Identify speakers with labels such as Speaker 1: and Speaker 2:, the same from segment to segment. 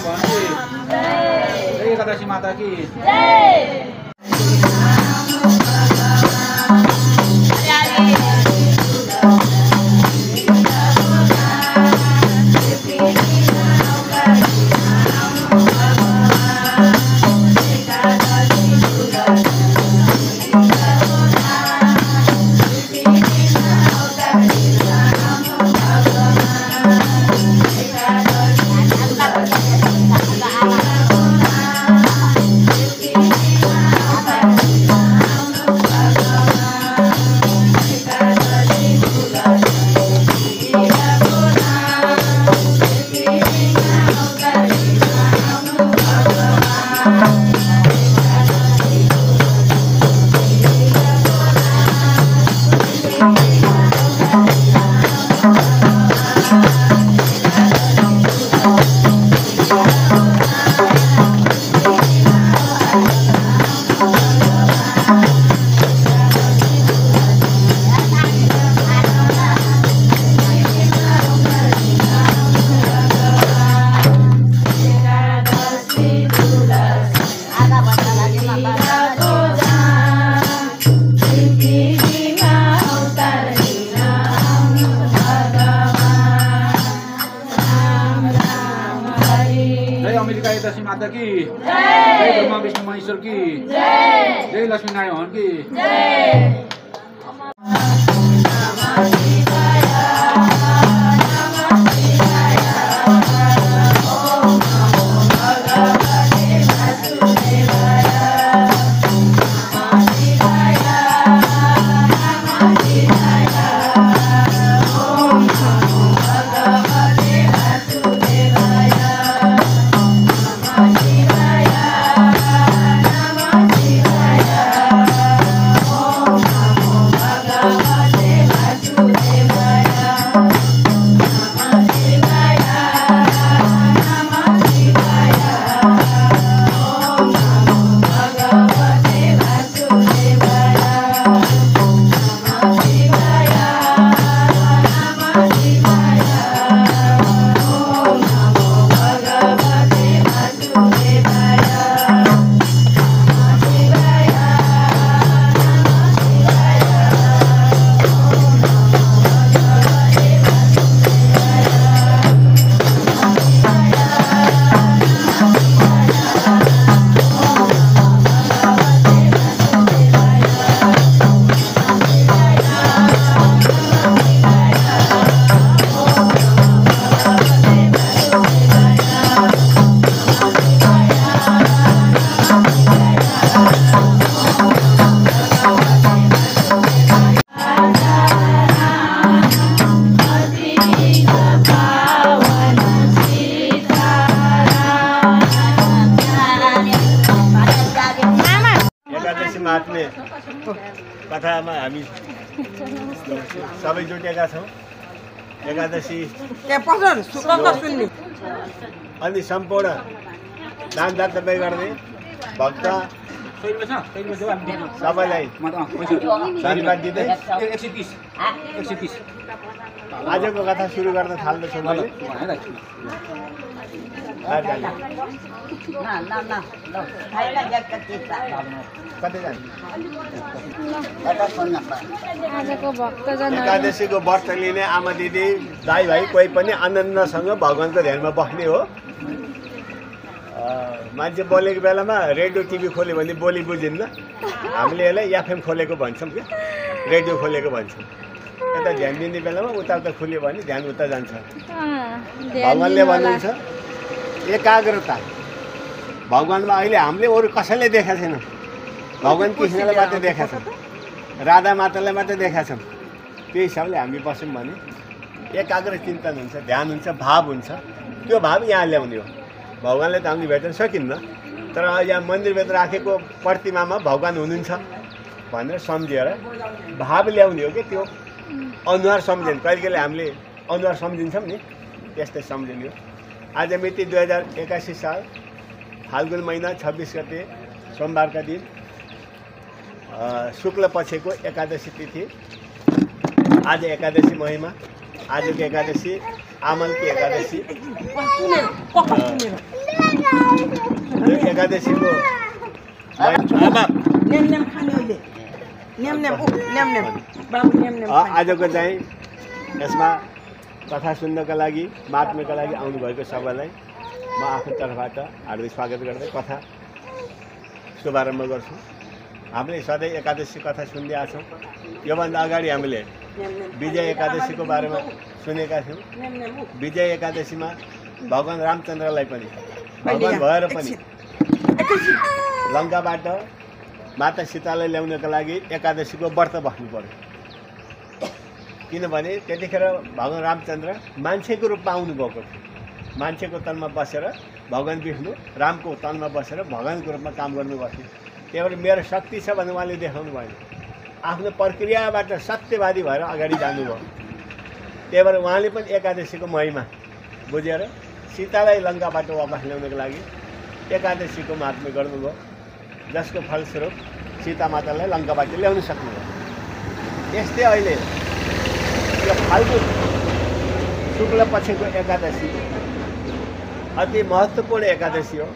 Speaker 1: भगवान की जय एकादशी माता की जय। एकादशी माता की जय। ब्रह्मा विष्णु महेश्वर की जय। जय लक्ष्मी नारायण की जय।
Speaker 2: महात्म्य कथामा हामी सबै जुटेका छौँ। एकादशी अनि सम्पूर्ण दान दातव्य गर्ने भक्त सबैलाई धन्यवाद दिँदै 130 आजको कथा सुरु गर्न थाल्दछु। मैले एकादशीको व्रत लिने आमा दिदी दाइ भाइ कोही पनि आनन्दसँग भगवानको ध्यानमा बस्ने हो। मान्छे बोलेको बेलामा रेडियो टिभी खोल्यो भने बोली बुझिन्न। हामीले यसलाई एफएम खोलेको भन्छौँ कि रेडियो खोलेको भन्छौँ। यता ध्यान दिने बेलामा उता खुल्यो भने ध्यान उता जान्छ। भगवानले भन्नुहुन्छ एकाग्रता। भगवानमा अहिले हामीले अरू कसैले देखाएको छैन। भगवान कृष्णलाई मात्रै देखाएको छौँ, राधा मातालाई मात्रै देखाएको छौँ। त्यो हिसाबले हामी बस्यौँ भने एकाग्र चिन्तन हुन्छ, ध्यान हुन्छ, भाव हुन्छ। त्यो भाव यहाँ ल्याउने हो। भगवानले त हामीले भेट्न सकिन्न, तर यहाँ मन्दिरभित्र राखेको प्रतिमामा भगवान हुनुहुन्छ भनेर सम्झेर भाव ल्याउने हो कि त्यो अनुहार सम्झिने। कहिले कहिले हामीले अनुहार सम्झिन्छौँ नि, त्यस्तै सम्झिने हो। आज मिति 2081 साल फाल्गुन महिना 26 गते सोमबारका दिन शुक्ल पक्षको एकादशी तिथि। आज एकादशी महिमा। आजको एकादशी आमलकी एकादशी यो एकादशीको आजको चाहिँ यसमा कथा सुन्नका लागि महात्म्यका लागि आउनुभएको सबैलाई म आफ्नो तर्फबाट हार्दिक स्वागत गर्दै कथा शुभारम्भ गर्छु। हामीले सधैँ एकादशी कथा सुन्दै आएको छौँ। योभन्दा अगाडि हामीले विजय एकादशीको बारेमा सुनेका थियौँ। विजय एकादशीमा भगवान रामचन्द्रलाई पनि भगवान भएर पनि लङ्काबाट माता सीतालाई ल्याउनका लागि एकादशीको व्रत बस्नु पर्यो। किनभने त्यतिखेर भगवान रामचन्द्र मान्छेको रूपमा आउनुभएको थियो। मान्छेको तनमा बसेर भगवान विष्णु रामको तनमा बसेर भगवानको रूपमा काम गर्नुभएको थियो। त्यही भएर मेरो शक्ति छ भने उहाँले देखाउनु भएन। आफ्नो प्रक्रियाबाट सत्यवादी भएर अगाडि जानुभयो। त्यही भएर उहाँले पनि एकादशीको महिमा बुझेर सीतालाई लङ्काबाट वापस ल्याउनको लागि एकादशीको महात्म्य गर्नुभयो, जसको फलस्वरूप सीता मातालाई लङ्काबाट ल्याउन सक्नुभयो। यस्तै अहिले यो फाल्गुन शुक्ल पक्षको एकादशी अति महत्त्वपूर्ण एकादशी हो।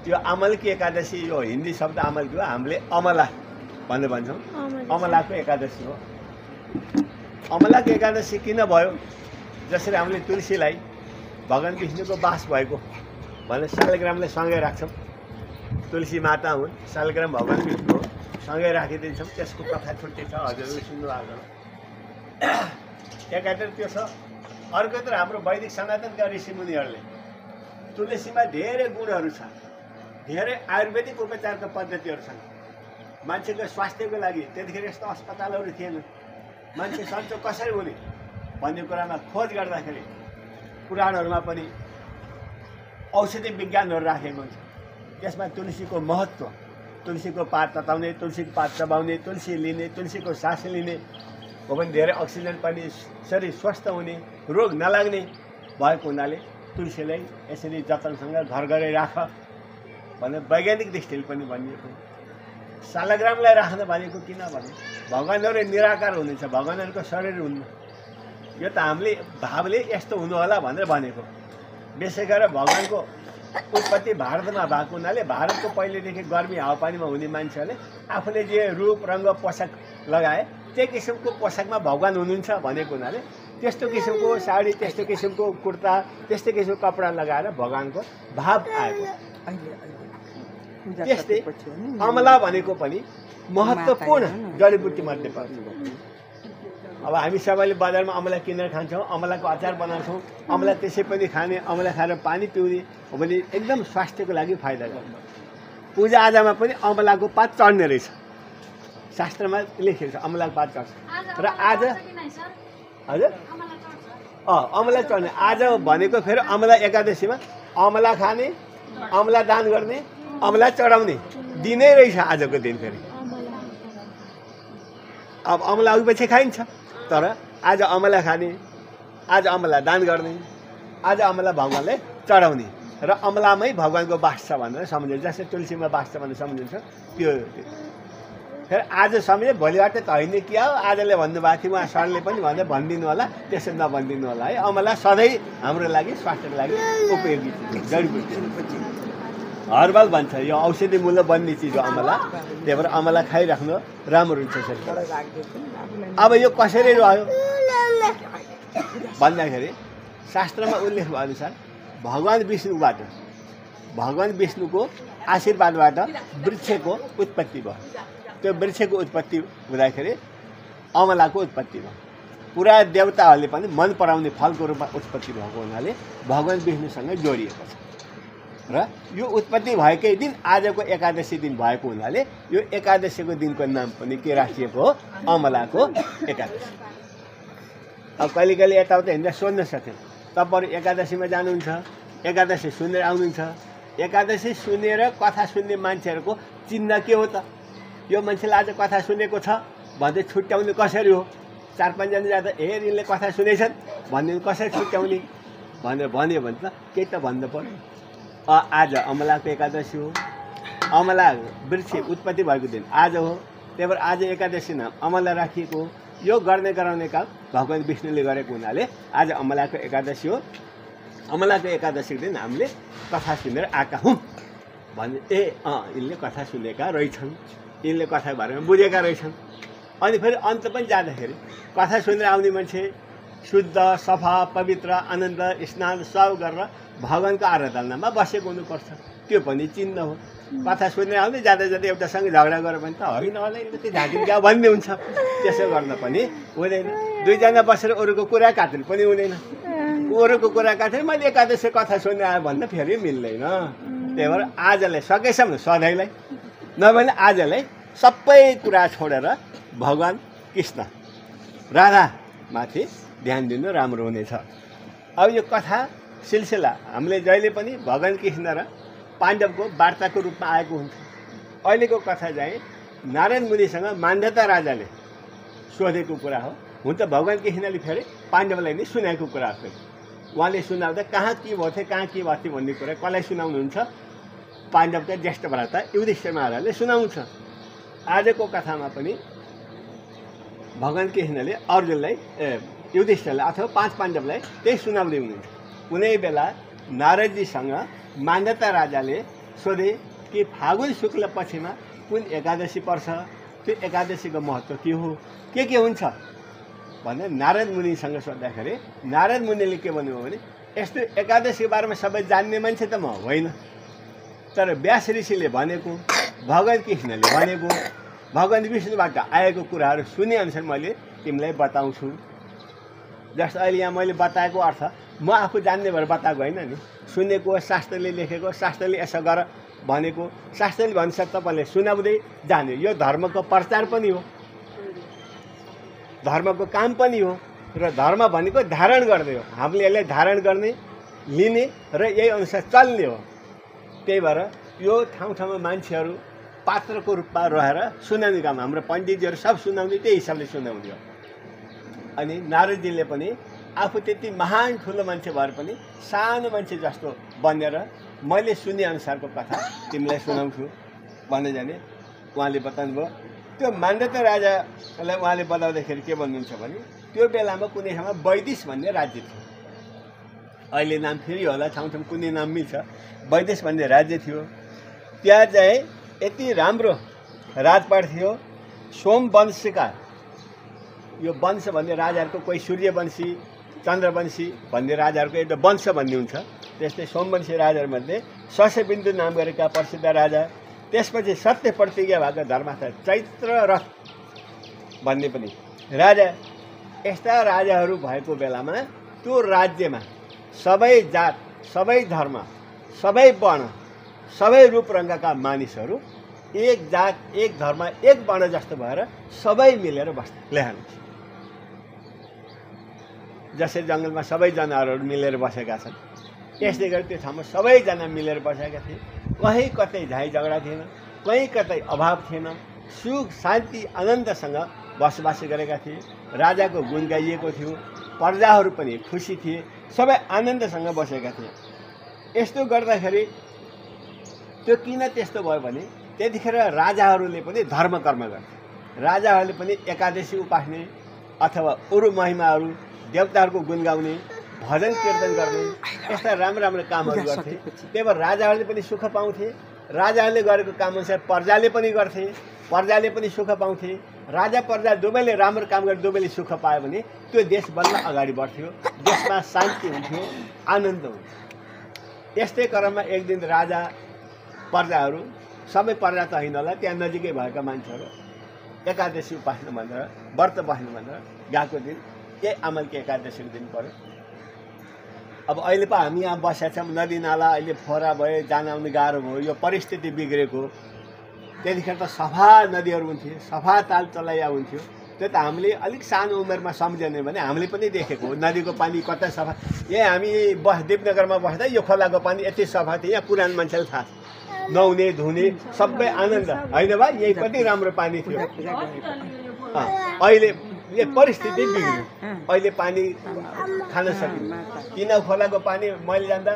Speaker 2: त्यो अमलकी एकादशी, यो हिन्दी शब्द अमलकी हो, हामीले अमला भनेर भन्छौँ। अमलाको एकादशी हो। अमलाको एकादशी किन भयो? जसरी हामीले तुलसीलाई भगवान विष्णुको बास भएको भनेर शालिग्रामलाई सँगै राख्छौँ। तुलसी माता हुन्, शालिग्राम भगवान विष्णु सँगै राखिदिन्छौँ। त्यसको कथा छुट्टै छ, हजुरले सुन्नु भएको एकातिर त्यो छ। अर्को त हाम्रो वैदिक सनातनका ऋषिमुनिहरूले तुलसीमा धेरै गुणहरू छ, धेरै आयुर्वेदिक उपचारका पद्धतिहरू छन्। मान्छेको स्वास्थ्यको लागि त्यतिखेर यस्तो अस्पतालहरू थिएन। मान्छे सन्चो कसरी हुने भन्ने कुरामा खोज गर्दाखेरि पुराणहरूमा पनि औषधि विज्ञानहरू राखेको हुन्छ। त्यसमा तुलसीको महत्त्व, तुलसीको पात तताउने, तुलसीको पात चबाउने, तुलसी लिने, तुलसीको सास लिने हो भने धेरै अक्सिजन पनि, शरीर स्वस्थ हुने, रोग नलाग्ने भएको हुनाले तुलसीलाई यसरी जतनसँग घर घरै राख भनेर वैज्ञानिक दृष्टिले पनि भनिएको। शालिग्रामलाई राख्न भनेको किनभने भगवानहरू निराकार हुनुहुन्छ, भगवानहरूको शरीर हुन्न। यो त हामीले भावले यस्तो हुनु होला भनेर भनेको। विशेष गरेर भगवानको उत्पत्ति भारतमा भएको हुनाले भारतको पहिलेदेखि गर्मी हावापानीमा हुने मान्छेहरूले आफूले जे रूप रङ्ग पोसाक लगाए त्यही किसिमको पोसाकमा भगवान हुनुहुन्छ भनेको हुनाले त्यस्तो किसिमको साडी, त्यस्तो किसिमको कुर्ता, त्यस्तो किसिमको कपडा लगाएर भगवानको भाव आएको। त्यस्तै अमला भनेको पनि महत्त्वपूर्ण जडीबुटीमध्ये पर्छ। अब हामी सबैले बजारमा अमला किनेर खान्छौँ, अमलाको अचार बनाउँछौँ, अमला त्यसै पनि खाने, अमला खाएर पानी पिउने हो भने एकदम स्वास्थ्यको लागि फाइदा गर्छ। पूजाआजामा पनि अमलाको पात चढ्ने रहेछ, शास्त्रमा लेखेको छ अमलाको पात चढ्छ। र आज हजुर अमला चढ्ने आज भनेको फेरि अमला एकादशीमा अमला खाने, अमला दान गर्ने, अमला चढाउने दिनै रहेछ आजको दिन। फेरि अब अमला अघिपछि खाइन्छ, तर आज अमला खाने, आज अमला दान गर्ने, आज अमला भगवानलाई चढाउने र अमलामै भगवानको बास छ भनेर सम्झिन्छ। जस्तै तुलसीमा बास छ भनेर सम्झिन्छ। त्यो फेरि आज सम्झे भोलिबाट त होइन कि हो, आजले भन्नुभएको थियो, उहाँ सरले पनि भन्दै भनिदिनु होला, त्यसो नभनिदिनु होला है। अमला सधैँ हाम्रो लागि स्वास्थ्यको लागि उपयोगी चिज, जडीबुटी, हर्बल भन्छ। यो औषधि मूल्य बन्ने चिज हो अमला। त्यही भएर अमला खाइराख्नु राम्रो हुन्छ शरीर। अब यो कसरी रह्यो भन्दाखेरि शास्त्रमा उल्लेख भएअनुसार भगवान विष्णुको आशीर्वादबाट वृक्षको उत्पत्ति भयो। त्यो वृक्षको उत्पत्ति हुँदाखेरि अमलाको उत्पत्ति भयो। पुरा देवताहरूले पनि मन पराउने फलको रूपमा उत्पत्ति भएको हुनाले भगवान विष्णुसँग जोडिएको छ। र यो उत्पत्ति भएकै दिन आजको एकादशी दिन भएको हुनाले यो एकादशीको दिनको नाम पनि के राखिएको हो? अमलाको एकादशी। अब कहिले कहिले यताउता हिँड्दा सोध्न सक्छौँ, तपाईँहरू एकादशीमा जानुहुन्छ, एकादशी सुनेर आउनुहुन्छ, एकादशी सुनेर कथा सुन्ने मान्छेहरूको चिन्ह के हो त? यो मान्छेले आज कथा सुनेको छ भन्दै छुट्याउने कसरी हो? 4-5 जना जाँदा यिनले कथा सुनेछन् भन्ने कसरी छुट्याउने भनेर भन्यो भने त केही त भन्नु पर्यो। आज अमलाको एकादशी हो, अमला वृक्ष उत्पत्ति भएको दिन आज हो। त्यही भएर आज एकादशी नाम अमला राखिएको हो। यो गर्ने गराउने काम भगवान् विष्णुले गरेको हुनाले आज अमलाको एकादशी हो। अमलाको एकादशीको दिन हामीले कथा सुनेर आएका हौँ भने यिनले कथा सुनेका रहेछन्, यिनले कथाको बारेमा बुझेका रहेछन्। अनि फेरि अन्त पनि जाँदाखेरि कथा सुनेर आउने मान्छे शुद्ध सफा पवित्र आनन्द स्नान सब गरेर भगवान्को आराधनामा बसेको हुनुपर्छ, त्यो पनि चिन्ह हो। कथा सुनेर आउने जाँदा जाँदा एउटासँग झगडा गऱ्यो भने त होइन होला त्यो झाँकिन क्या भन्ने हुन्छ, त्यसो गर्न पनि हुँदैन। दुईजना बसेर अरूको कुरा काट्नु पनि हुँदैन, अरूको कुरा काटेर मैले एकादशी कथा सुनेर आयो भन्दा फेरि मिल्दैन। त्यही भएर आजलाई सकेसम्म सधैँलाई नभए आजलाई सबै कुरा छोडेर भगवान् कृष्ण राधामाथि ध्यान दिनु राम्रो हुनेछ। अब यो कथा सिलसिला हामीले जहिले पनि भगवान् कृष्ण र पाण्डवको वार्ताको रूपमा आएको हुन्छ। अहिलेको कथा चाहिँ नारायण मुनिसँग मान्धाता राजाले सोधेको कुरा हो। हुन त भगवान् कृष्णले फेरि पाण्डवलाई नै सुनाएको कुरा हो। उहाँले सुनाउँदा कहाँ के भयो थियो, कहाँ के भएको थियो भन्ने कुरा कसलाई सुनाउनुहुन्छ? पाण्डवका ज्येष्ठ भ्राता युधिष्ठिर महाराजले सुनाउँछ। आजको कथामा पनि भगवान् कृष्णले अर्जुनलाई युधिष्ठिरलाई अथवा 5 पाण्डवलाई त्यही सुनाउँदै हुनुहुन्छ। कुनै बेला नारदजीसँग मान्धाता राजाले सोधे कि फागुन शुक्ल पक्षमा कुन एकादशी पर्छ, त्यो एकादशीको महत्त्व के हो, के हुन्छ भनेर नारद मुनिसँग सोद्धाखेरि नारद मुनिले के भन्नुभयो भने यस्तो एकादशीको बारेमा सबै जान्ने मान्छे त म होइन, तर व्यास ऋषिले भनेको, भगवान् कृष्णले भनेको, भगवान् विष्णुबाट आएको कुराहरू सुनेअनुसार मैले तिमीलाई बताउँछु। जस्तो अहिले यहाँ मैले बताएको अर्थ म आफू जान्ने भएर बताएको होइन नि, सुनेको शास्त्रले लेखेको, शास्त्रले यसो गर भनेको, शास्त्रले भनिसक्छ तपाईँले सुनाउँदै जाने। यो धर्मको प्रचार पनि हो, धर्मको काम पनि हो र धर्म भनेको धारण गर्ने हो। हामीले यसलाई धारण गर्ने, लिने र यही अनुसार चल्ने हो। त्यही भएर यो ठाउँ ठाउँमा मान्छेहरू पात्रको रूपमा रहेर सुनाउने काम, हाम्रो पण्डितजीहरू सब सुनाउने त्यही हिसाबले सुनाउने हो। अनि नारदजीले पनि आफू त्यति महान ठुलो मान्छे भएर पनि सानो मान्छे जस्तो बनेर मैले सुने अनुसारको कथा तिमीलाई सुनाउँछु भन्ने जाने उहाँले बताउनु भयो। त्यो मान्धाता राजालाई उहाँले बताउँदाखेरि के भन्नुहुन्छ भने त्यो बेलामा कुनै ठाउँमा वैदेश भन्ने राज्य थियो। अहिले नाम फेरि होला, ठाउँ ठाउँ कुनै नाम मिल्छ। वैदेश भन्ने राज्य थियो। त्यहाँ चाहिँ यति राम्रो राजपाट थियो। सोमवंशका यो वंश भन्ने राजाहरूको कोही सूर्यवंशी, चन्द्रवंशी भन्ने राजाहरूको एउटा वंश भन्ने हुन्छ। त्यस्तै सोमवंशी राजाहरूमध्ये सस्यबिन्दु नाम गरेका प्रसिद्ध राजा, त्यसपछि सत्य प्रतिज्ञा भएको धर्मार्थ चैत्ररथ भन्ने पनि राजा, यस्ता राजाहरू भएको बेलामा त्यो राज्यमा सबै जात, सबै धर्म, सबै वर्ण, सबै रूप रङ्गका मानिसहरू एक जात, एक धर्म, एक वर्ण जस्तो भएर सबै मिलेर बस्थे लेहान। जसै जङ्गलमा सबै जनावरहरू मिलेर बसेका छन्, यस्तै गरी त्यो ठाउँमा सबैजना मिलेर बसेका थिए। कहीँ कतै झाइ झगडा थिएन, कहीँ कतै अभाव थिएन, सुख शान्ति आनन्दसँग बसोबासी गरेका थिए। राजाको गुण गाइएको थियो, प्रजाहरू पनि खुसी थिए, सबै आनन्दसँग बसेका थिए। यस्तो गर्दाखेरि त्यो किन त्यस्तो भयो भने त्यतिखेर राजाहरूले पनि धर्म कर्म गर्थे। राजाहरूले पनि एकादशी उपास्ने अथवा अरू महिमाहरू, देवताहरूको गुण गाउने, भजन कीर्तन गर्ने, यस्ता राम्रो राम्रो कामहरू गर्थे। त्यही भएर राजाहरूले पनि सुख पाउँथे। राजाहरूले गरेको कामअनुसार प्रजाले पनि गर्थे, प्रजाले पनि सुख पाउँथे। राजा प्रजा दुवैले राम्रो काम गरे दुवैले सुख पायो भने त्यो देश बल्ल अगाडि बढ्थ्यो, देशमा शान्ति हुन्थ्यो, आनन्द हुन्थ्यो। यस्तै क्रममा एक दिन राजा प्रजाहरू, सबै प्रजा त होइन होला, त्यहाँ नजिकै भएका मान्छेहरू एकादशी उपास्न भनेर व्रत बस्नु भनेर गएको दिन यही अमलको एकादशीको दिन पऱ्यो। अब अहिले पो हामी यहाँ बसेका छौँ, नदी नाला अहिले फोहरा भयो, जान आउने गाह्रो भयो, यो परिस्थिति बिग्रेको। त्यतिखेर त सफा नदीहरू हुन्थ्यो, सफा ताल चलाइया हुन्थ्यो। त्यो त हामीले अलिक सानो उमेरमा सम्झेन भने हामीले पनि देखेको हो। नदीको पानी कता सफा, यहाँ हामी दिपनगरमा बस्दा यो खोलाको पानी यति सफा थियो, यहाँ पुरानो मान्छेलाई थाहा छ, नुहाउने धुने सबै आनन्द होइन भाइ, यही कति राम्रो पानी थियो। अहिले यो परिस्थिति बिग्रियो, अहिले पानी खान सकिन्छ। किन खोलाको पानी मैले जान्दा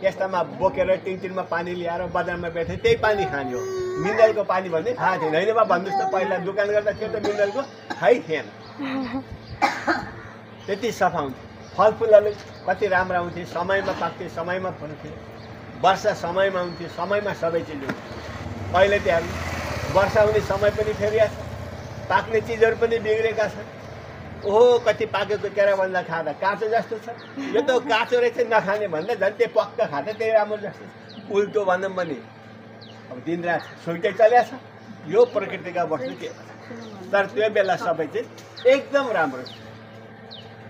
Speaker 2: यस्तामा बोकेर टिनमा पानी ल्याएर बजारमा बैठे त्यही पानी खाने हो। मिनरलको पानी भन्ने थाहा थिएन होइन बा भन्नुहोस् त। पहिला दोकान गर्दा थियो त मिनरलको, थाहै थिएन। त्यति सफा हुन्थ्यो। फलफुलहरू कति राम्रा हुन्थे, समयमा पाक्थे, समयमा फल्थे, वर्षा समयमा हुन्थ्यो, समयमा सबै चिज हुन्थ्यो। अहिले त्यहाँ वर्षा हुने समय पनि फेरिया छ, पाक्ने चिजहरू पनि बिग्रेका छन्। ओहो कति पाकेको केरा भन्दा खाँदा काँचो जस्तो छ, यो त काँचो रहेछ नखाने भन्दा झन् त्यो पक्का खाँदा त्यही राम्रो जस्तो छ। उल्टो भनौँ भने अब दिनरात सुइटै चल्या छ, यो प्रकृतिका वस्तु के तर त्यो बेला सबै चिज एकदम राम्रो छ।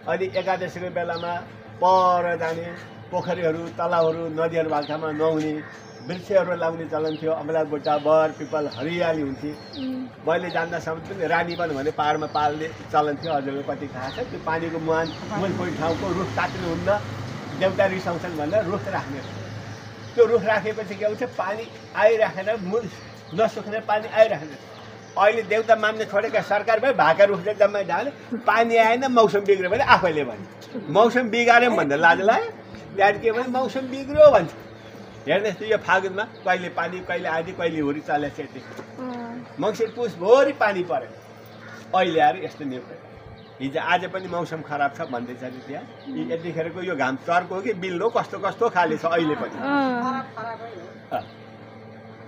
Speaker 2: अनि एकादशीको बेलामा पर जाने, पोखरीहरू तलाउहरू नदीहरू भएको ठाउँमा नहुने, वृक्षहरू लाउने चलन थियो। अमला बुट्टा बर पिपल हरियाली हुन्थे। मैले जान्दासम्म पनि रानीवन भने पाहाडमा पाल्ने चलन थियो, हजुरले कति थाहा छ। त्यो पानीको मुहान मुलपुरी ठाउँको रुख काट्नुहुन्न, देउता रिसाउँछन् भनेर रुख राख्ने। त्यो रुख राखेपछि के हुन्छ, पानी आइराखेर मूल नसुक्ने पानी आइराखेन। अहिले देउता मान्ने छोडेका सरकार भए भाका रुखले जम्मै ढाले, पानी आएन मौसम बिग्रियो भने आफैले भने मौसम बिगार्यो भन्दा लाज लाग्यो। त्यहाँदेखि के भने मौसम बिग्रियो भन्छ। हेर्नुहोस् त यो फागुनमा कहिले पानी कहिले आधी कहिले हुरी चलेछ। मङ्सिर पुसभरि पानी पऱ्यो, अहिले आएर यस्तो निर्णय। हिजो आज पनि मौसम खराब छ भन्दैछ नि त्यहाँ। यतिखेरको यो घाम चर्को हो कि बिल्लो कस्तो कस्तो खाले छ अहिले पनि।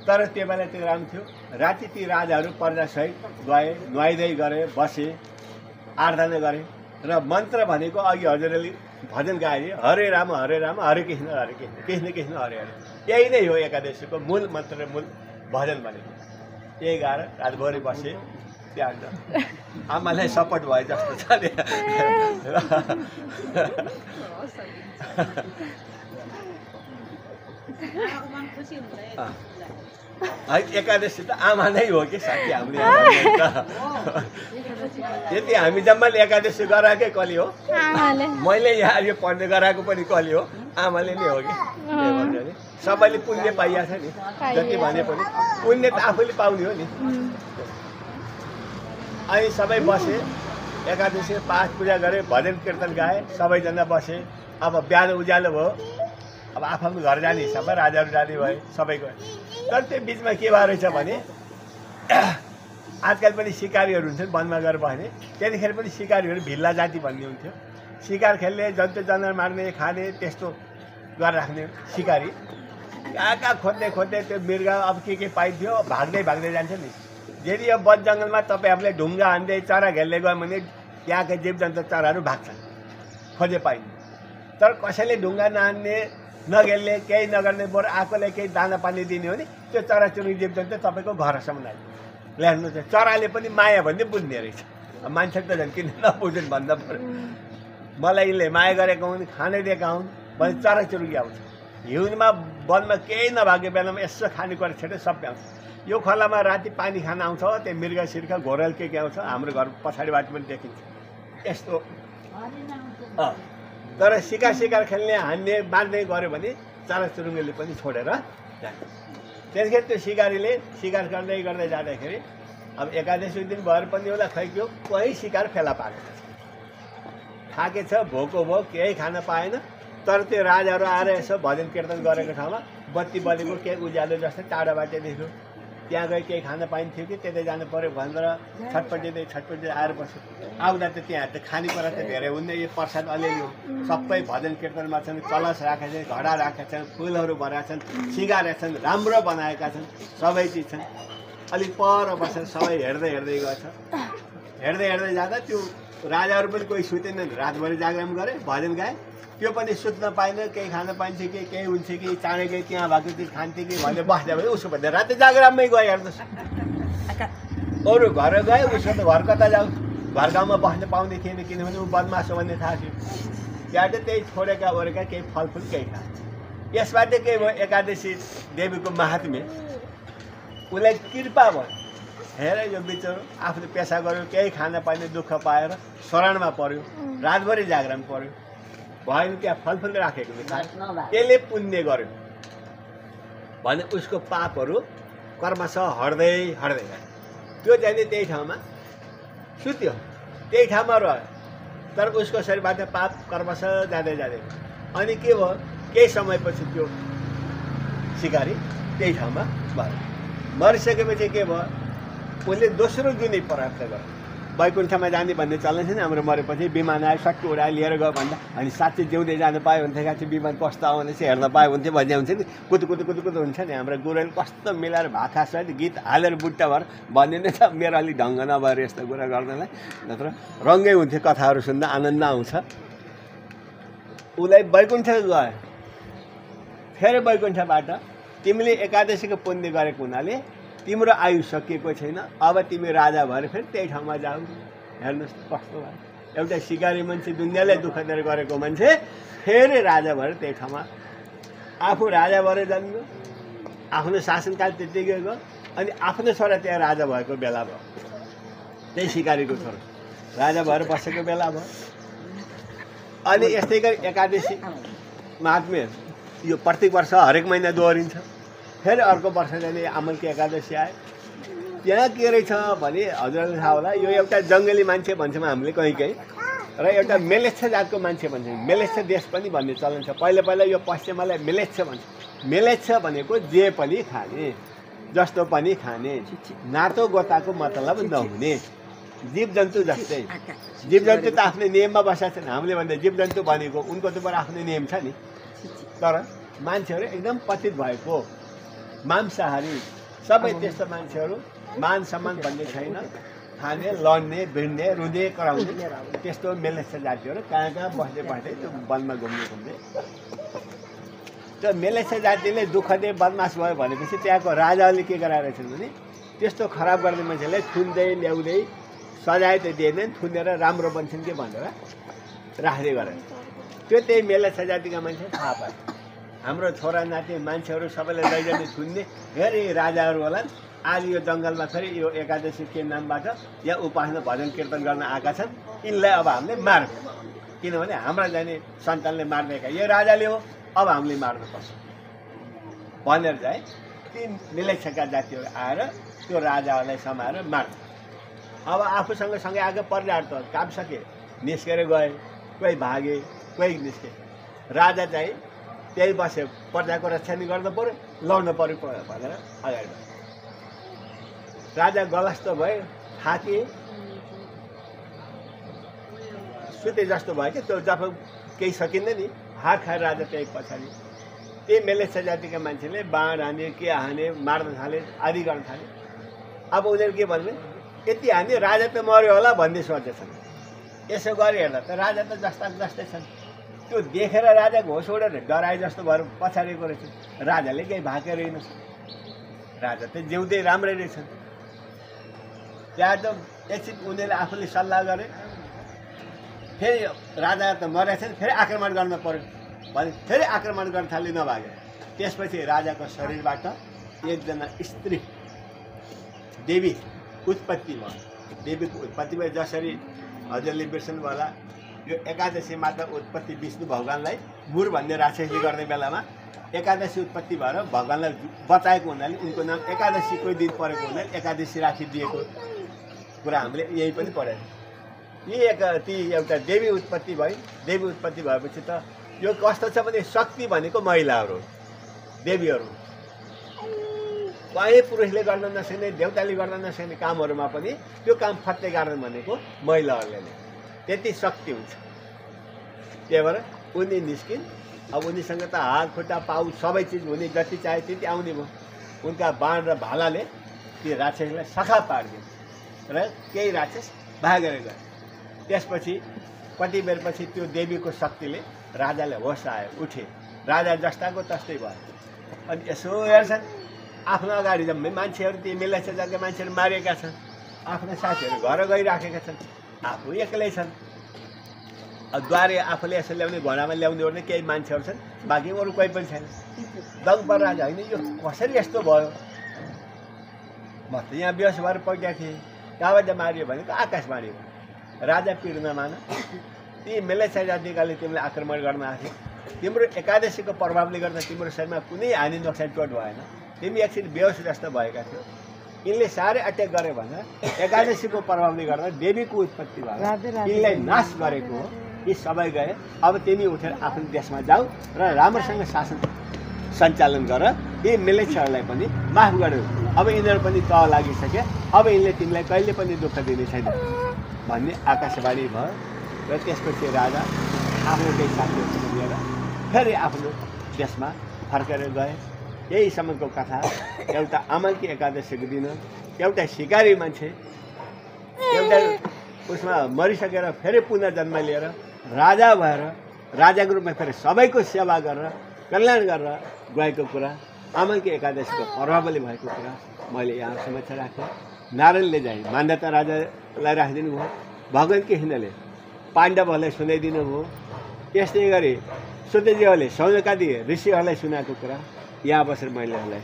Speaker 2: तर त्यो बेला त्यो राम्रो थियो। राति ती राजाहरू प्रजासहित गए, नुहाइदै गरे, बसे, आराधना गरे र मन्त्र भनेको अघि हजुरले भजन गाए, हरे राम हरे कृष्ण कृष्ण कृष्ण हरे हरे। यही नै हो एकादशीको मूल मन्त्र, मूल भजन भनेको। यही गाएर रातभरि बसे। त्यहाँ आमालाई सपोर्ट भए जस्तो छ नि। एकादशी त आमा नै हो कि साथी हामीले। यति हामी जम्माले एकादशी गराएकै कली हो। मैले यहाँ यो पढ्ने गराएको पनि कली हो, आमाले नै हो कि। सबैले पुण्य पाइया छ नि, जति भने पनि पुण्य त आफैले पाउने हो नि। अनि सबै बसे, एकादशी पाठ पूजा गरे, भजन कीर्तन गाए, सबैजना बसे। अब बिहान उज्यालो भयो, अब आफ्नो घर जाने हिसाबमा राजाहरू जाने भए, सबै गए। तर त्यो बिचमा के भएर रहेछ भने आजकल पनि सिकारीहरू हुन्छन् वनमा गएर बस्ने। त्यतिखेर पनि सिकारीहरू भिल्ला जाति भन्ने हुन्थ्यो। सिकार खेल्ने, जन्तु जनावर मार्ने, खाने, त्यस्तो गरेर राख्ने सिकारी। कहाँ कहाँ खोज्दै खोज्दै त्यो मृग अब के पाइन्थ्यो, भाग्दै भाग्दै जान्छ नि। यदि यो वन जङ्गलमा तपाईँहरूले ढुङ्गा हान्दै चरा घेल्दै गयो भने त्यहाँका जीवजन्तु चराहरू भाग्छन्, खोजे पाइने। तर कसैले ढुङ्गा नहान्ने, नघेल्ने, केही नगर्ने, बरु आफूलाई केही दाना पानी दिने हो नि, त्यो चराचुरुङ्गी जीवजन्तु तपाईँको घरसम्म आयो। ल्याउनु चाहिँ चराले पनि माया भन्ने बुझ्ने रहेछ। मान्छेले त झन् किन नबुझ्नु भन्दा पऱ्यो। मलाई यसले माया गरेका हुन्, खाने दिएका हुन् भने चराचुरुङ्गी आउँछ। हिउँदमा वनमा केही नभएको बेलामा यसो खानेकुरा छेट्यो सबै आउँछ। यो खोलामा राति पानी खान आउँछ, त्यो मृग सिर्ख घोरल के आउँछ, हाम्रो घर पछाडिबाट पनि देखिन्छ यस्तो। तर सिकार खेल्ने, हान्ने, मार्ने गऱ्यो भने चराचुरुङ्गीले पनि छोडेर जान्छ। त्यतिखेर त्यो सिकारीले सिकार गर्दै गर्दै जाँदाखेरि अब एकादशी दिन भएर पनि होला खै के हो, कोही सिकार फेला पाएको छ, थाकेछ, भोको भयो, केही खान पाएन। तर त्यो राजाहरू आएर यसो भजन कीर्तन गरेको ठाउँमा बत्ती बलेको केही उज्यालो जस्तो टाढाबाट देख्यो। त्यहाँ गए केही खान पाइन्थ्यो कि त्यतै जानु पऱ्यो भनेर छटपट्टि आएर बस्यो। आउँदा त त्यहाँ त खानेकुरा त धेरै हुँदैन, यो प्रसाद अलिअलि हो। सबै भजन कीर्तनमा छन्, कलश राखेका छन्, घडा राखेका छन्, फुलहरू भरेका छन्, सिँगारेका छन्, राम्रो बनाएका छन्, सबै चिज छन्। अलिक पर बसेर सबै हेर्दै गएछ। हेर्दै जाँदा त्यो राजाहरू पनि कोही सुतेनन्, रातभरि जागरण गरे, भजन गाए। त्यो पनि सुत्न पाएन, केही खान पाइन्छ कि केही हुन्छ कि चाँडै गई त्यहाँ भएको चिज खान्थ्यो कि भनेर बस्दा भने उसो भन्दा राति जागराममै गयो। हेर्नुहोस्, अरू घर गयो, उसो त घर कता जाऊ, घर गाउँमा बस्न पाउने थिएन, किनभने ऊ बदमास हो भन्ने थाहा थियो। त्यहाँ त त्यही छोडेका ओरेका केही फलफुल केही खान्छ। यसबाट के भयो, एकादशी देवीको महात्म्य उसलाई कृपा भयो। हेर यो बिचरो आफूले पेसा गर्यो, केही खान पाइने दुःख पाएर शरणमा पर्यो, रातभरि जागरण पर्यो, भएन त्यहाँ फलफुल राखेको त्यसले पुण्य गर्यो भने उसको पापहरू कर्मशः हट्दै गयो। त्यो चाहिँ त्यही ठाउँमा सुत्यो, त्यही ठाउँमा रह्यो। तर उसको शरीरबाट पाप कर्मशः जाँदै अनि के भयो, केही समयपछि त्यो सिकारी त्यही ठाउँमा मर्यो। मरिसकेपछि के भयो, उसले दोस्रो जुनी प्राप्त गर्यो। वैकुण्ठमा जाने भन्ने चलन छ नि हाम्रो मरेपछि विमान आयो सट्टु उडायो लिएर गयो भन्दा अनि साँच्चै जिउँदै जानु पायो भने चाहिँ विमान कस्तो आउँदैछ हेर्न पायो भने चाहिँ भन्ने हुन्छ नि कुदु कुदु कुदु कुदु हुन्छ नि हाम्रो गुरुले कस्तो मिलाएर भाकासहित गीत हालेर बुट्टा भएर भन्ने नै छ मेरो अलिक ढङ्ग नभएर यस्तो कुरा गर्नलाई नत्र रङ्गै हुन्थ्यो कथाहरू सुन्दा आनन्द आउँछ उसलाई वैकुण्ठ गयो फेरि वैकुण्ठबाट तिमीले एकादशीको पुण्य गरेको हुनाले तिम्रो आयु सकिएको छैन अब तिमी राजा भएर फेरि त्यही ठाउँमा जाऊ हेर्नुहोस् कस्तो भयो एउटा सिकारी मान्छे दुनियाँलाई दुःख दिएर गरेको मान्छे फेरि राजा भएर त्यही ठाउँमा आफू राजा भएर जन्मियो आफ्नो शासनकाल त्यत्तिकै गयो अनि आफ्नो छोरा त्यहाँ राजा भएको बेला भयो त्यही सिकारीको छोरा राजा भएर बसेको बेला भयो अनि यस्तै गरी एकादशी महात्म्य यो प्रत्येक वर्ष हरेक महिना दोहोरिन्छ फेरि अर्को वर्ष जाने अमलकी एकादशी आयो त्यहाँ के रहेछ भने हजुरलाई थाहा होला यो एउटा जङ्गली मान्छे भन्छौँ हामीले कहीँ कहीँ र एउटा मेलेच्छ जातको मान्छे भन्छ मेलेच्छ देश पनि भन्ने चलन छ पहिला पहिला यो पश्चिमलाई मेलेच्छ भन्छ मेलेच्छ भनेको जे पनि खाने जस्तो पनि खाने नातो गोताको मतलब नहुने जीव जन्तु जस्तै जीव जन्तु त आफ्नै नियममा बसेको छैन हामीले भन्दा जीव जन्तु भनेको उनको त पर आफ्नै नियम छ नि तर मान्छेहरू एकदम पतित भएको मांसाहारी सबै त्यस्तो मान्छेहरू मान सम्मान भन्ने छैन खाने लड्ने भिड्ने रुँदै कराउने त्यस्तो मेलेच्छ जातिहरू कहाँ कहाँ बस्दै बस्दै त्यो वनमा घुम्दै त्यो मेलेच्छ जातिले दुःख दिए बदमास भयो भनेपछि त्यहाँको राजाले के गराएछन् भने त्यस्तो खराब गर्ने मान्छेलाई थुन्दै ल्याउँदै सजाय त दिएनन् थुनेर राम्रो बन्छन् के भनेर राख्दै गरे त्यो त्यही मेलेच्छ जातिका मान्छे थाहा पाए हाम्रो छोरा नाति मान्छेहरू सबैलाई लैजाने थुन्ने धेरै राजाहरू होला आज यो जङ्गलमा फेरि यो एकादशी के नामबाट यहाँ उपासना भजन कीर्तन गर्न आएका छन् यिनलाई अब हामीले मार्छ किनभने हाम्रा जाने सन्तानले मार्नेका यो राजाले हो अब हामीले मार्नुपर्छ भनेर चाहिँ ती मेलेच्छका जातिहरू आएर त्यो राजालाई समाएर मार्छ अब आफूसँग सँगै आएको परिवार त काम सके निस्केर गए कोही भागे कोही निस्के राजा चाहिँ त्यही बस्यो प्रजाको रक्षा नि गर्नु पऱ्यो लड्नु पऱ्यो भनेर अगाडि बढ्यो राजा गलस्त भयो थाके सुते जस्तो भयो कि त्यो जब केही सकिँदैन नि हात खाएर राजा त्यही पछाडि त्यही मेलेच्छ जातिका मान्छेले बाँड हाने के हाने मार्न थाले आदि गर्न थाले अब उनीहरू के भन्ने यति हान्यो राजा त मर्यो होला भन्ने सोचेछन् यसो गरे हेर्दा त राजा त जस्ता जस्तै छन् त्यो देखेर राजाको होस उडेर डराए जस्तो भएर पछाडिको रहेछ राजाले केही भाकेर रहेनछ राजा त जिउँदै राम्रै रहेछन् त्यहाँ त एकछिन उनीहरूले आफूले सल्लाह गरे फेरि राजा त मरेको छैन फेरि आक्रमण गर्न पर्यो भने फेरि आक्रमण गर्न थाले नभागे त्यसपछि राजाको शरीरबाट एकजना स्त्री देवी उत्पत्ति भयो देवीको उत्पत्ति भयो जसरी हजुरले बिर्सनु होला यो एकादशी माता उत्पत्ति विष्णु भगवान्लाई मुर भन्ने राक्षसले गर्ने बेलामा एकादशी उत्पत्ति भएर भगवान्लाई बचाएको हुनाले उनको नाम एकादशीको दिन परेको हुनाले एकादशी राखिदिएको कुरा हामीले यही पनि पढेको ती एउटा देवी उत्पत्ति भयो देवी उत्पत्ति भएपछि त यो कस्तो छ भने शक्ति भनेको महिलाहरू देवीहरू कहीँ पुरुषले गर्न नसक्ने देउताले गर्न नसक्ने कामहरूमा पनि त्यो काम फत्ते गर्न भनेको महिलाहरूले नै त्यति शक्ति हुन्छ त्यही भएर उनी निस्किन् अब उनीसँग त हात खुट्टा पाउ सबै चिज हुने जति चाहे त्यति आउने भयो उनका बाण र भालाले ती राक्षसलाई सखा पारिदियो र केही राक्षस भागेर गए त्यसपछि कति बेरपछि त्यो देवीको शक्तिले राजालाई होस आयो उठे राजा जस्ताको तस्तै भयो अनि यसो हेर्छन् आफ्नो अगाडि जम्मै मान्छेहरू ती मेलेच्छ जातका मान्छेहरू मारिएका छन् आफ्नो साथीहरू घर गइराखेका छन् आफू एक्लै छन् द्वारे आफूले यसो ल्याउने घोडामा ल्याउने ओर्ने केही मान्छेहरू छन् बाँकी अरू कोही पनि छैन दङपर राजा होइन यो कसरी यस्तो भयो म त यहाँ बेहोस भएर पग्या थिएँ कहाँबाट मारियो भनेको आकाशवाणी हो राजा पिर्न मान ती मेलेच्छ जातिकाले तिमीलाई आक्रमण गर्न आएको तिम्रो एकादशीको प्रभावले गर्दा तिम्रो शरीरमा कुनै हानि नोक्सान चोट भएन तिमी एकछिन बेहोस जस्तो भएका थियौ यिनले साह्रै अट्याक गरे भनेर एकादशीको प्रभावले गर्दा देवीको उत्पत्ति भयो यिनलाई नाश गरेको हो यी सबै गए अब तिमी उठेर आफ्नो देशमा जाऊ र राम्रोसँग शासन सञ्चालन गर यी मेलेच्छहरूलाई पनि माफ गर्यो अब यिनीहरू पनि तह लागिसके अब यिनले तिमीलाई कहिले पनि दुःख दिने छैन भन्ने आकाशवाणी भयो र त्यसपछि राजा आफ्नो केही साथीहरूसँग लिएर फेरि आफ्नो देशमा फर्केर गए। यहीसम्मको कथा। एउटा अमलकी एकादशीको दिन एउटा सिकारी मान्छे एउटा उसमा मरिसकेर फेरि पुनर्जन्म लिएर राजा भएर राजाको रूपमा फेरि सबैको सेवा गरेर कल्याण गरेर गएको कुरा अमलकी एकादशीको पर्वले भएको कुरा मैले यहाँ समक्ष राखेँ। नारायणले चाहिँ मान्यता राजालाई राखिदिनु भयो। भगवान कृष्णले पाण्डवहरूलाई सुनाइदिनु भयो। त्यस्तै गरी सुतजीहरूले सौनकादि ऋषिहरूलाई सुनाएको कुरा यहाँ बसेर मैले यसलाई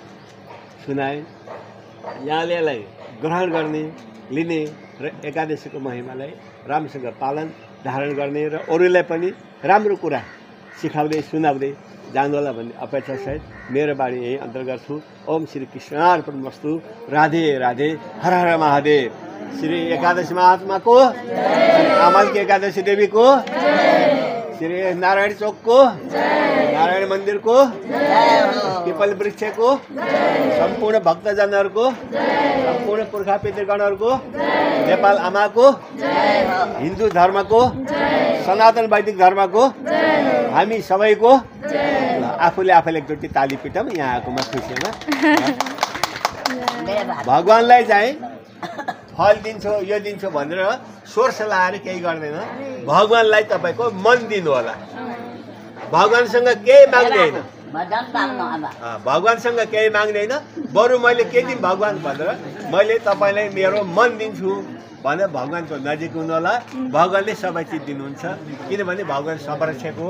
Speaker 2: सुनाएँ। यहाँले यसलाई ग्रहण गर्ने लिने र एकादशीको महिमालाई राम्रोसँग पालन धारण गर्ने र अरूलाई पनि राम्रो कुरा सिकाउँदै सुनाउँदै जानुहोला भन्ने अपेक्षासहित मेरो बाणी यही अन्तर गर्छु। ओम श्री कृष्णार्पणमस्तु। राधे राधे। हर हर महादेव। श्री एकादशी महात्माको, श्री अमलकी एकादशी देवीको, श्री नारायण चोकको, नारायण मन्दिरको, पिपल वृक्षको, सम्पूर्ण भक्तजनहरूको, सम्पूर्ण पुर्खा पितृगणहरूको, नेपाल आमाको, हिन्दू धर्मको, सनातन वैदिक धर्मको, हामी सबैको आफूले एकचोटि ताली पिटौँ यहाँ आएकोमा खुसीमा। भगवानलाई चाहिँ फल दिन्छु यो दिन्छु भनेर सोर्स लाएर केही गर्दैन। भगवानलाई तपाईँको मन दिनु होला। भगवानसँग केही माग्दैन, भगवानसँग केही माग्दैन। बरु मैले के दिउँ भगवान भनेर मैले तपाईँलाई मेरो मन दिन्छु भनेर भगवानको नजिक हुनु होला। भगवानले सबै चिज दिनुहुन्छ किनभने भगवान संरक्षक हो।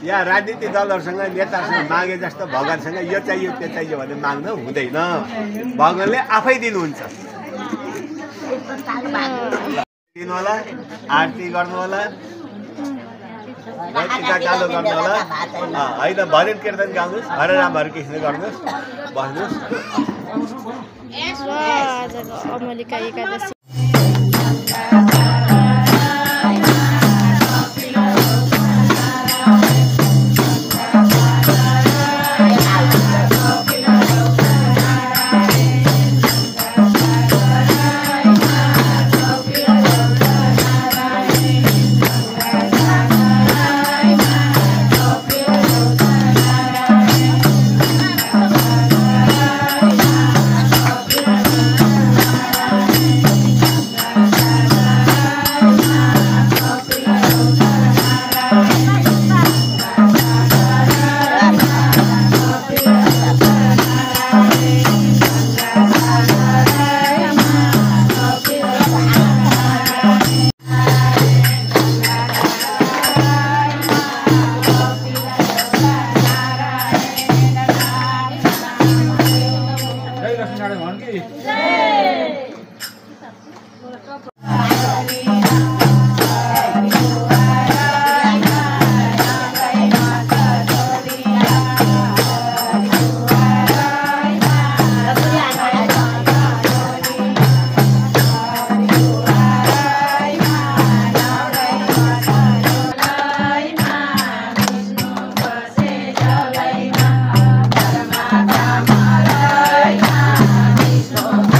Speaker 2: यहाँ राजनीतिक दलहरूसँग नेताहरूसँग मागे जस्तो भगवानसँग यो चाहियो त्यो चाहियो भने माग्न हुँदैन। भगवानले आफै दिनुहुन्छ। दिनु होला, आरती गर्नु होला, टिका चालु गर्नु होला। होइन भजन कीर्तन गाउनुहोस्, हरे राम हरे कृष्ण गर्नुहोस्, बस्नुहोस्।
Speaker 3: अमलिका एकादशी
Speaker 4: Oh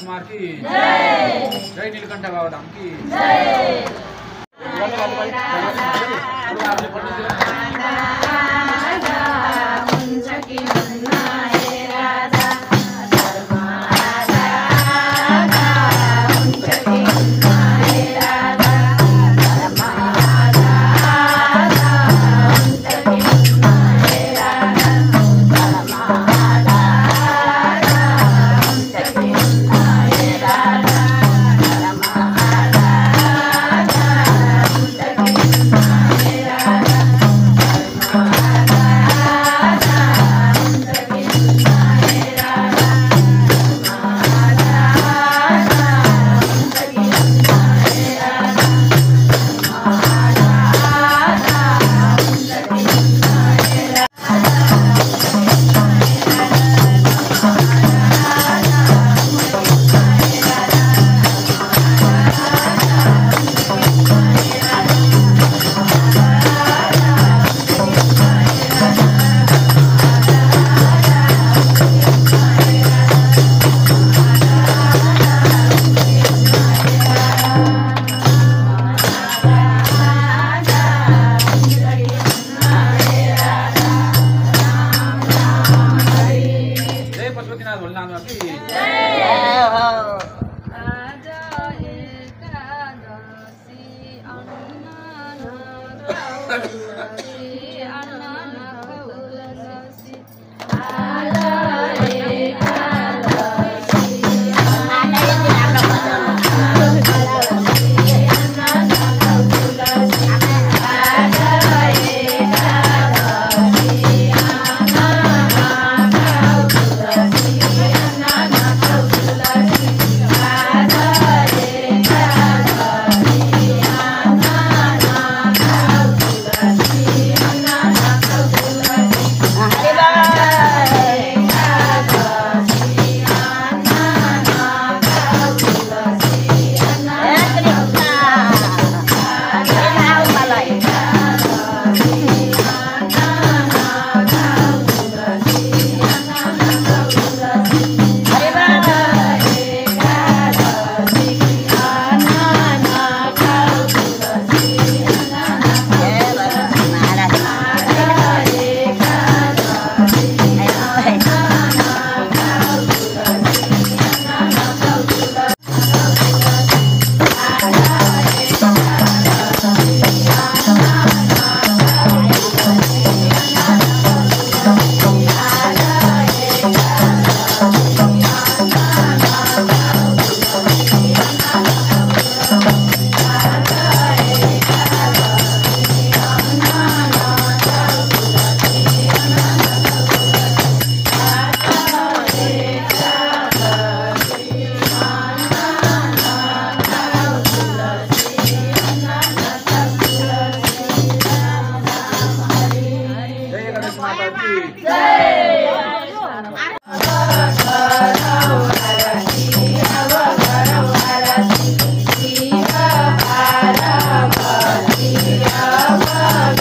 Speaker 1: कुमार की जय, जय नीलकंठ बाबा धाम की जय।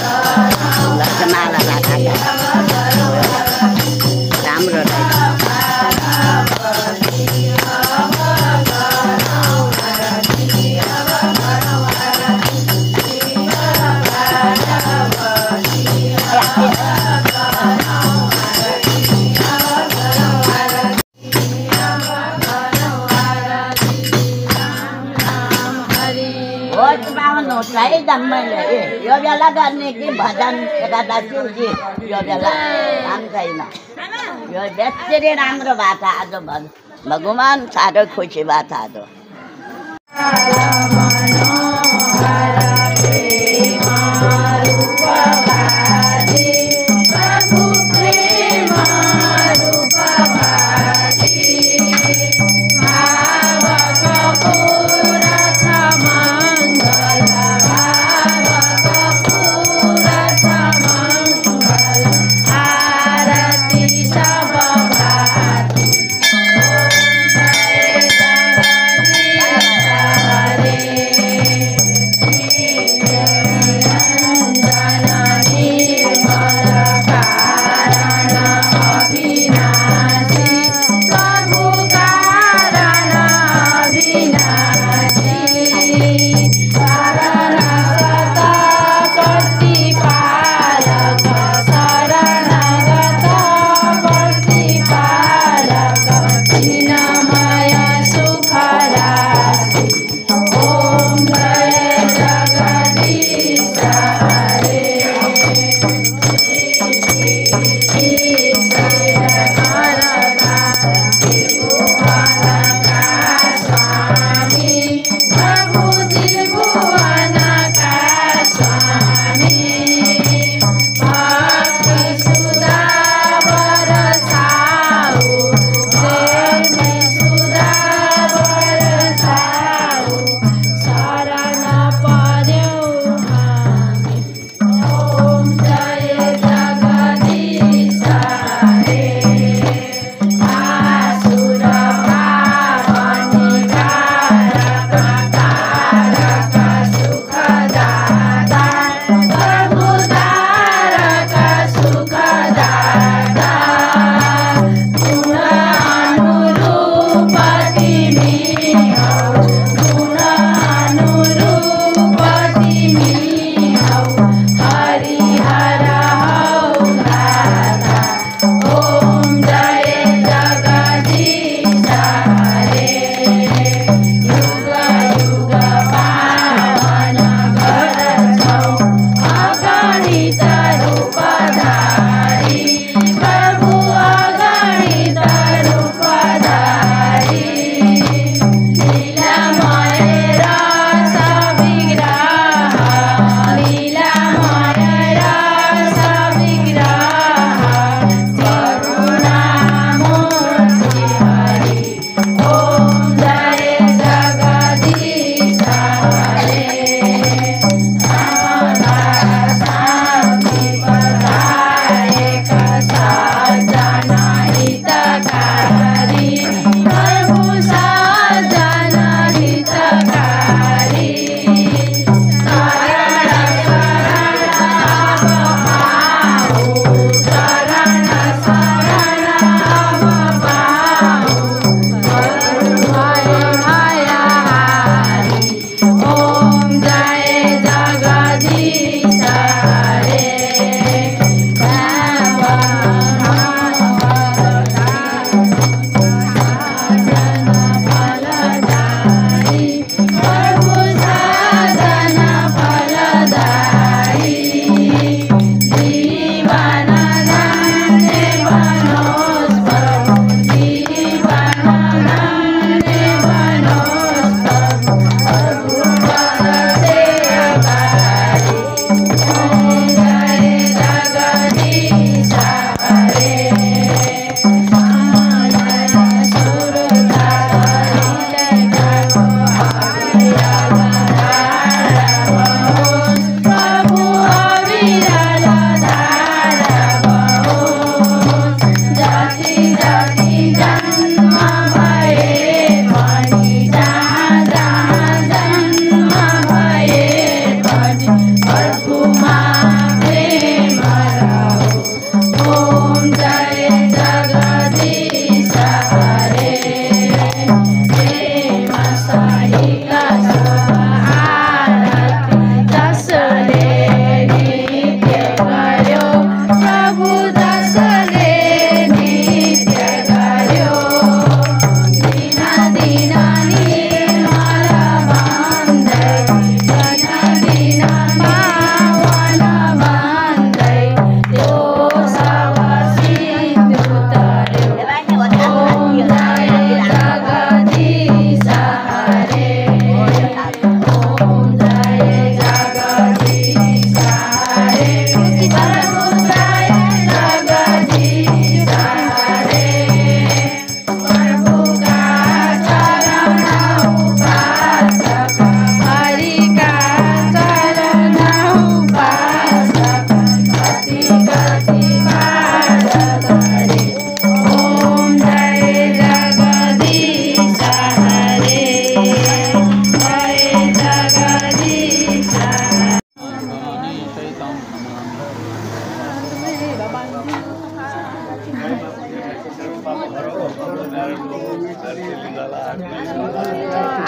Speaker 4: Bye. भजन मैले यो बेला गर्ने कि भजन एकादशी यो बेला काम छैन यो बेसरी राम्रो भएको छ आज भगवान् साह्रो खुसी भएको छ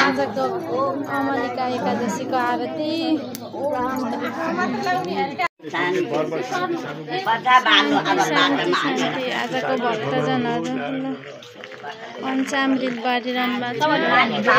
Speaker 3: आजको अमलिका एकादशीको आरती आजको भक्तजनहरू पञ्चामृत बाँडिरहनु भएको छ।